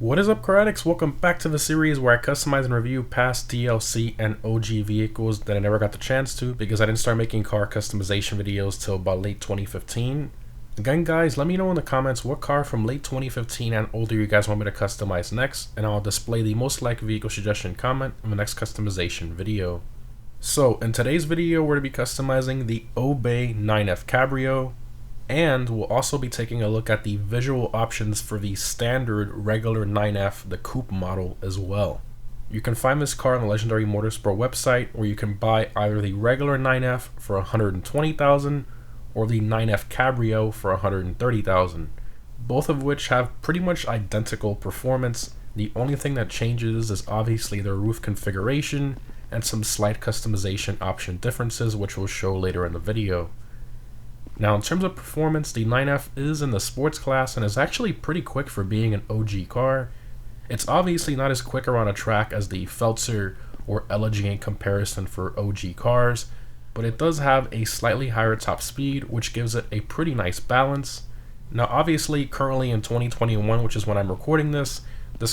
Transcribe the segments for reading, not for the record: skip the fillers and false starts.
What is up, Karatics? Welcome back to the series where I customize and review past DLC and OG vehicles that I never got the chance to because I didn't start making car customization videos till about late 2015. Again, guys, let me know in the comments what car from late 2015 and older you guys want me to customize next, and I'll display the most liked vehicle suggestion comment in the next customization video. So, in today's video, we're going to be customizing the Audi 9F Cabrio, and we'll also be taking a look at the visual options for the standard regular 9F, the Coupe model as well. You can find this car on the Legendary Motorsport website, where you can buy either the regular 9F for $120,000 or the 9F Cabrio for $130,000, both of which have pretty much identical performance. The only thing that changes is obviously their roof configuration and some slight customization option differences, which we'll show later in the video. Now, in terms of performance, the 9F is in the sports class and is actually pretty quick for being an OG car. It's obviously not as quick around a track as the Feltzer or Elegy in comparison for OG cars, but it does have a slightly higher top speed, which gives it a pretty nice balance. Now, obviously, currently in 2021, which is when I'm recording this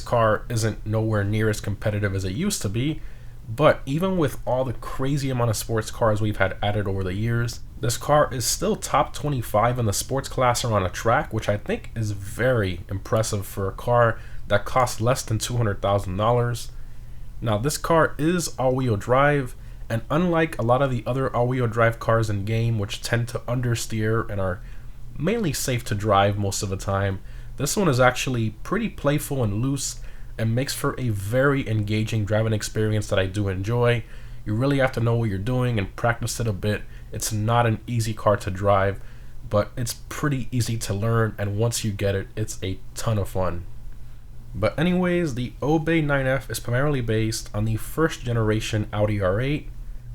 car isn't nowhere near as competitive as it used to be, but even with all the crazy amount of sports cars we've had added over the years, this car is still top 25 in the sports class around a track, which I think is very impressive for a car that costs less than $200,000. Now, this car is all-wheel drive, and unlike a lot of the other all-wheel drive cars in game, which tend to understeer and are mainly safe to drive most of the time, this one is actually pretty playful and loose and makes for a very engaging driving experience that I do enjoy. You really have to know what you're doing and practice it a bit. It's not an easy car to drive, but it's pretty easy to learn, and once you get it, it's a ton of fun. But anyways, the Audi 9F is primarily based on the first generation Audi R8.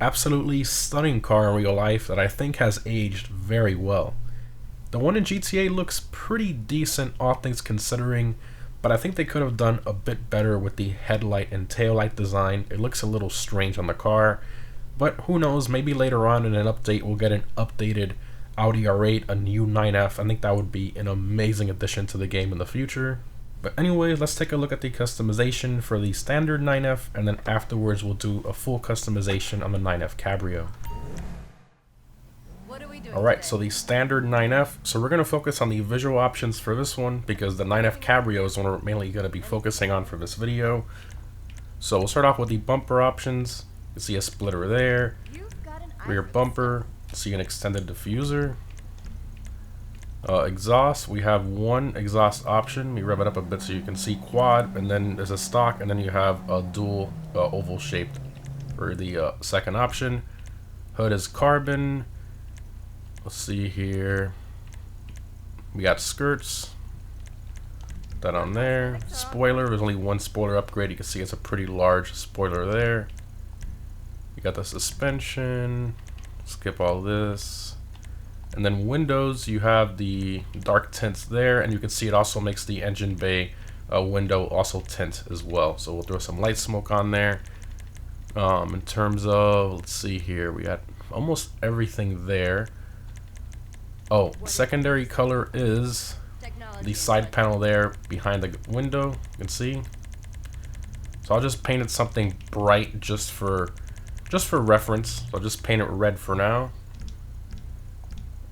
Absolutely stunning car in real life that I think has aged very well. The one in GTA looks pretty decent, all things considering, but I think they could have done a bit better with the headlight and taillight design. It looks a little strange on the car, but who knows, maybe later on in an update we'll get an updated Audi R8, a new 9F. I think that would be an amazing addition to the game in the future. But anyway, let's take a look at the customization for the standard 9F, and then afterwards we'll do a full customization on the 9F Cabrio. Alright, so the standard 9F, so we're going to focus on the visual options for this one because the 9F Cabrio is what we're mainly going to be focusing on for this video. So we'll start off with the bumper options. You can see a splitter there, rear bumper, see an extended diffuser. Exhaust, we have one exhaust option. We rev it up a bit so you can see quad, and then there's a stock, and then you have a dual oval shaped for the second option. Hood is carbon. Let's see here. We got skirts. Put that on there. Spoiler, there's only one spoiler upgrade. You can see it's a pretty large spoiler there. You got the suspension. Skip all this. And then windows, you have the dark tints there, and you can see it also makes the engine bay window also tint as well. So we'll throw some light smoke on there. In terms of, let's see here, we got almost everything there. Oh, secondary color is the side panel there behind the window, you can see. So I'll just paint it something bright just for reference. So I'll just paint it red for now.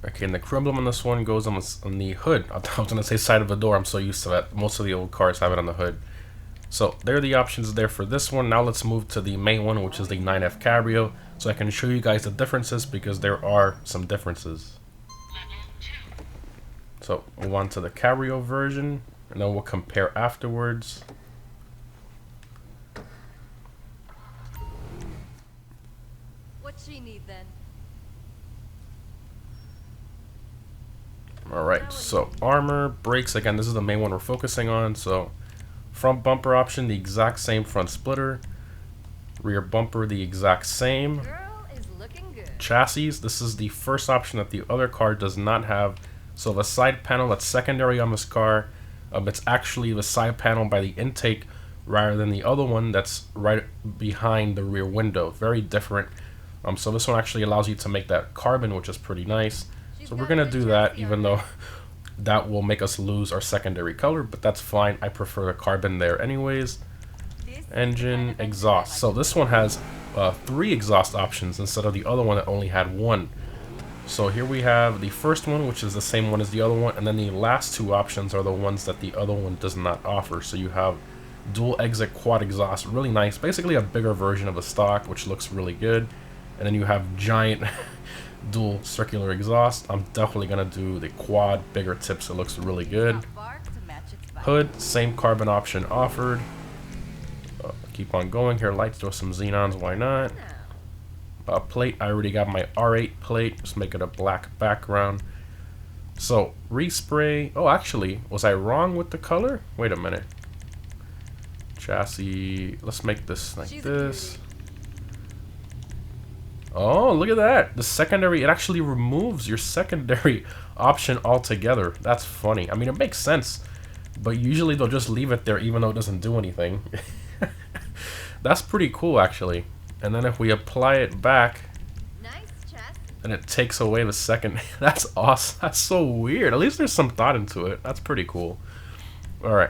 Okay, and the chrome on this one goes on the hood. I was going to say side of the door. I'm so used to that. Most of the old cars have it on the hood. So there are the options there for this one. Now let's move to the main one, which is the 9F Cabrio, so I can show you guys the differences because there are some differences. So move on to the Cabrio version, and then we'll compare afterwards. What she need then? Alright, so armor, brakes, again, this is the main one we're focusing on. So front bumper option, the exact same front splitter. Rear bumper, the exact same. Girl is looking good. Chassis, this is the first option that the other car does not have. So the side panel that's secondary on this car, it's actually the side panel by the intake rather than the other one that's right behind the rear window. Very different. So this one actually allows you to make that carbon, which is pretty nice. So we're gonna do that, even though that will make us lose our secondary color, but that's fine. I prefer the carbon there anyways. Engine, exhaust. So this one has 3 exhaust options instead of the other one that only had 1. So here we have the first one, which is the same one as the other one, and then the last 2 options are the ones that the other one does not offer. So you have dual exit quad exhaust, really nice, basically a bigger version of the stock, which looks really good. And then you have giant dual circular exhaust. I'm definitely gonna do the quad, bigger tips. It looks really good. Hood, same carbon option offered. Keep on going here. Lights, throw some xenons, why not? Plate, I already got my R8 plate. Just make it a black background. So respray. Oh, actually, was I wrong with the color? Wait a minute. Chassis. Let's make this like this. Oh, look at that. The secondary, it actually removes your secondary option altogether. That's funny. I mean, it makes sense, but usually they'll just leave it there even though it doesn't do anything. That's pretty cool, actually. And then if we apply it back, and it takes away the second. That's awesome. That's so weird. At least there's some thought into it. That's pretty cool. All right.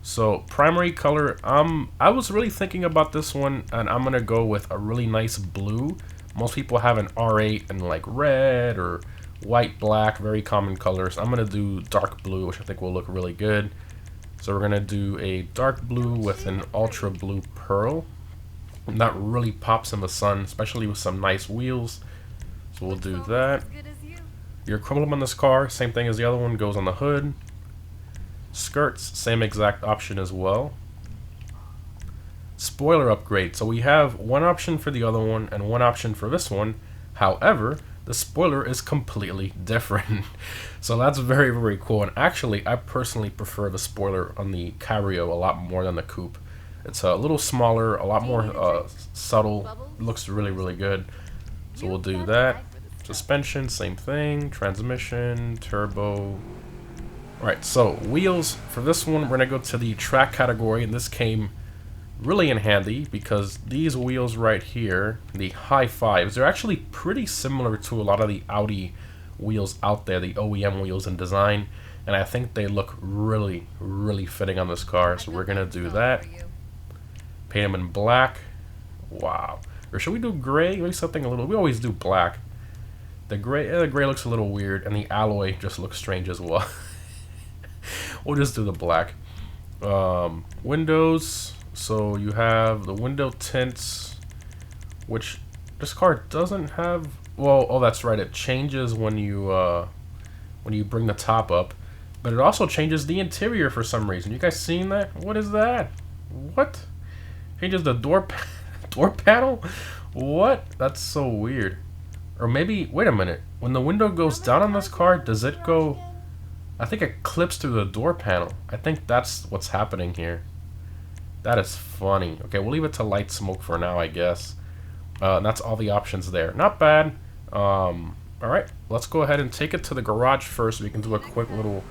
So primary color, I was really thinking about this one, and I'm gonna go with a really nice blue. Most people have an R8 and like red or white, black, very common colors. I'm gonna do dark blue, which I think will look really good. So we're gonna do a dark blue with an ultra blue pearl. And that really pops in the sun, especially with some nice wheels. So we'll do that. Your chrome on this car, same thing as the other one, goes on the hood. Skirts, same exact option as well. Spoiler upgrade. So we have one option for the other one and one option for this one. However, the spoiler is completely different. So that's very, very cool. And actually, I personally prefer the spoiler on the Cabrio a lot more than the Coupe. It's a little smaller, a lot more subtle. Looks really, really good. So we'll do that. Suspension, same thing. Transmission, turbo. Alright, so wheels. For this one, we're going to go to the track category. And this came really in handy because these wheels right here, the high fives, they're actually pretty similar to a lot of the Audi wheels out there, the OEM wheels in design. And I think they look really, really fitting on this car. So we're going to do that. Paint them in black. Wow. Or should we do gray? Maybe something a little... We always do black. The gray looks a little weird, and the alloy just looks strange as well. We'll just do the black. Windows. So you have the window tints, which this car doesn't have. Well, oh, that's right. It changes when you bring the top up, but it also changes the interior for some reason. You guys seen that? What is that? What? Changes the door panel? What? That's so weird. Or maybe, wait a minute. When the window goes down on this car, does it go... I think it clips through the door panel. I think that's what's happening here. That is funny. Okay, we'll leave it to light smoke for now, I guess. And that's all the options there. Not bad. Alright, let's go ahead and take it to the garage first so we can do a quick little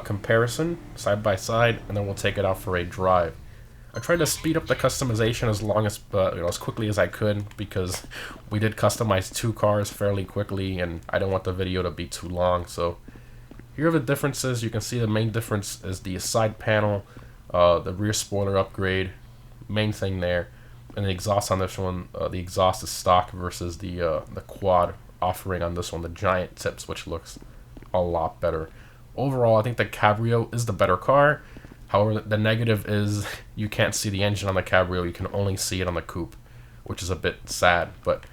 comparison, side by side, and then we'll take it out for a drive. I tried to speed up the customization as quickly as I could because we did customize 2 cars fairly quickly and I don't want the video to be too long. So here are the differences. You can see the main difference is the side panel, the rear spoiler upgrade, main thing there, and the exhaust on this one. The exhaust is stock versus the quad offering on this one, the giant tips, which looks a lot better. Overall, I think the Cabrio is the better car. However, the negative is you can't see the engine on the Cabrio. You can only see it on the Coupe, which is a bit sad. But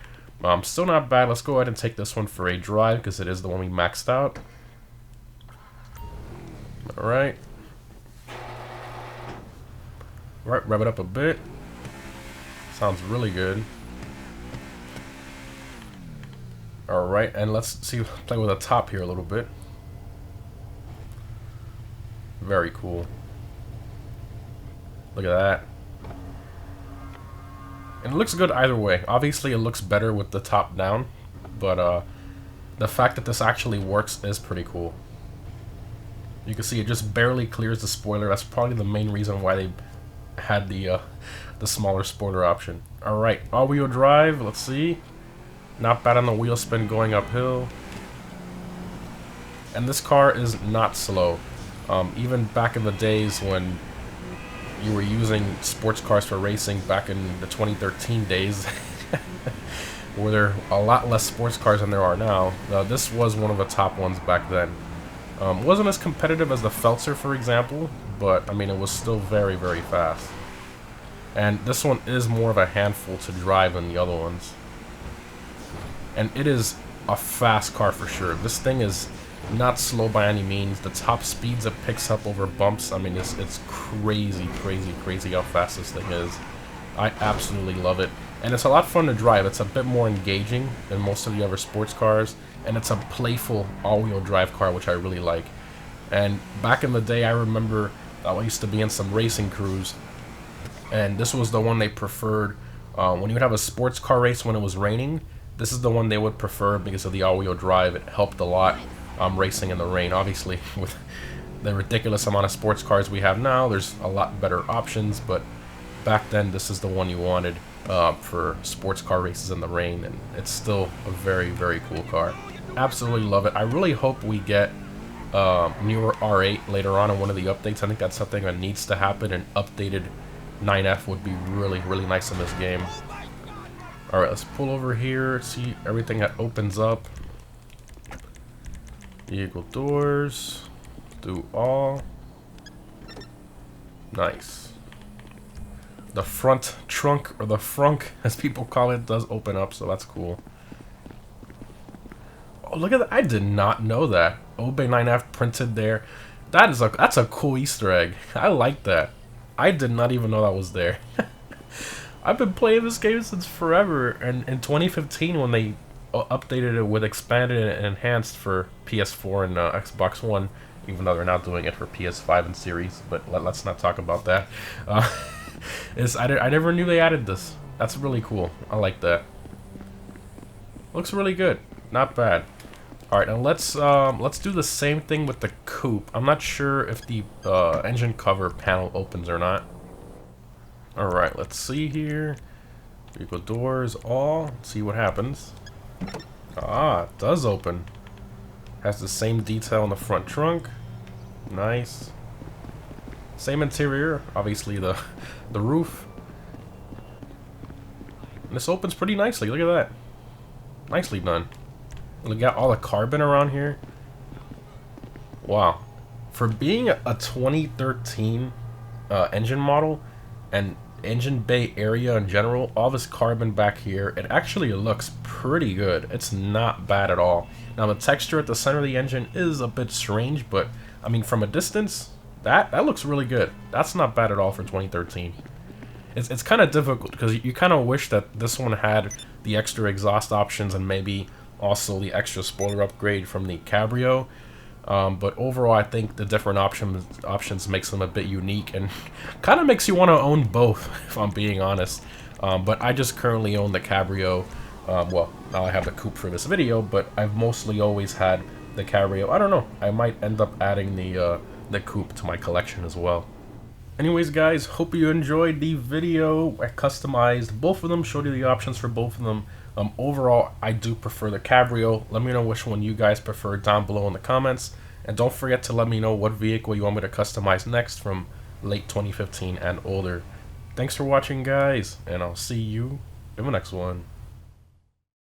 still not bad. Let's go ahead and take this one for a drive because it is the one we maxed out. Alright. Alright, rev it up a bit. Sounds really good. Alright, and let's play with the top here a little bit. Very cool. Look at that. And it looks good either way. Obviously, it looks better with the top down, but the fact that this actually works is pretty cool. You can see it just barely clears the spoiler. That's probably the main reason why they had the smaller spoiler option. Alright, all-wheel drive, let's see. Not bad on the wheel spin going uphill. And this car is not slow. Even back in the days when you were using sports cars for racing, back in the 2013 days, where there are a lot less sports cars than there are now, this was one of the top ones back then. Wasn't as competitive as the Feltzer, for example, but I mean, it was still very, very fast. And this one is more of a handful to drive than the other ones. And it is a fast car for sure. This thing is not slow by any means. The top speeds it picks up over bumps, I mean, it's crazy, crazy, crazy how fast this thing is. I absolutely love it. And it's a lot of fun to drive. It's a bit more engaging than most of the other sports cars. And it's a playful all-wheel drive car, which I really like. And back in the day, I remember I used to be in some racing crews. And this was the one they preferred. When you would have a sports car race when it was raining, this is the one they would prefer because of the all-wheel drive. It helped a lot racing in the rain. Obviously, with the ridiculous amount of sports cars we have now, there's a lot better options. But back then, this is the one you wanted for sports car races in the rain. And it's still a very, very cool car. Absolutely love it. I really hope we get newer R8 later on in one of the updates. I think that's something that needs to happen. An updated 9F would be really, really nice in this game. Alright, let's pull over here, see everything that opens up. Vehicle doors. Do all. Nice. The front trunk, or the frunk, as people call it, does open up, so that's cool. Oh, look at that. I did not know that. Obey 9F printed there. That's a cool Easter egg. I like that. I did not even know that was there. I've been playing this game since forever, and in 2015 when they updated it with expanded and enhanced for PS4 and Xbox One, even though they're not doing it for PS5 and series, but let's not talk about that. I never knew they added this. That's really cool. I like that. Looks really good. Not bad. Alright, now let's do the same thing with the Coupe. I'm not sure if the engine cover panel opens or not. Alright, let's see here. Vehicle doors, all. Let's see what happens. Ah, it does open. Has the same detail in the front trunk. Nice. Same interior, obviously the roof. And this opens pretty nicely, look at that. Nicely done. Look at all the carbon around here. Wow. For being a 2013 engine model and engine bay area in general, all this carbon back here, it actually looks pretty good. It's not bad at all. Now the texture at the center of the engine is a bit strange, but I mean from a distance, that looks really good. That's not bad at all for 2013. It's kind of difficult because you kind of wish that this one had the extra exhaust options and maybe also the extra spoiler upgrade from the Cabrio. But overall, I think the different options makes them a bit unique and kind of makes you want to own both, if I'm being honest. But I just currently own the Cabrio. Well, now I have the Coupe for this video, but I've mostly always had the Cabrio. I don't know. I might end up adding the Coupe to my collection as well. Anyways, guys, hope you enjoyed the video. I customized both of them, showed you the options for both of them. Overall, I do prefer the Cabrio. Let me know which one you guys prefer down below in the comments. And don't forget to let me know what vehicle you want me to customize next from late 2015 and older. Thanks for watching, guys, and I'll see you in the next one.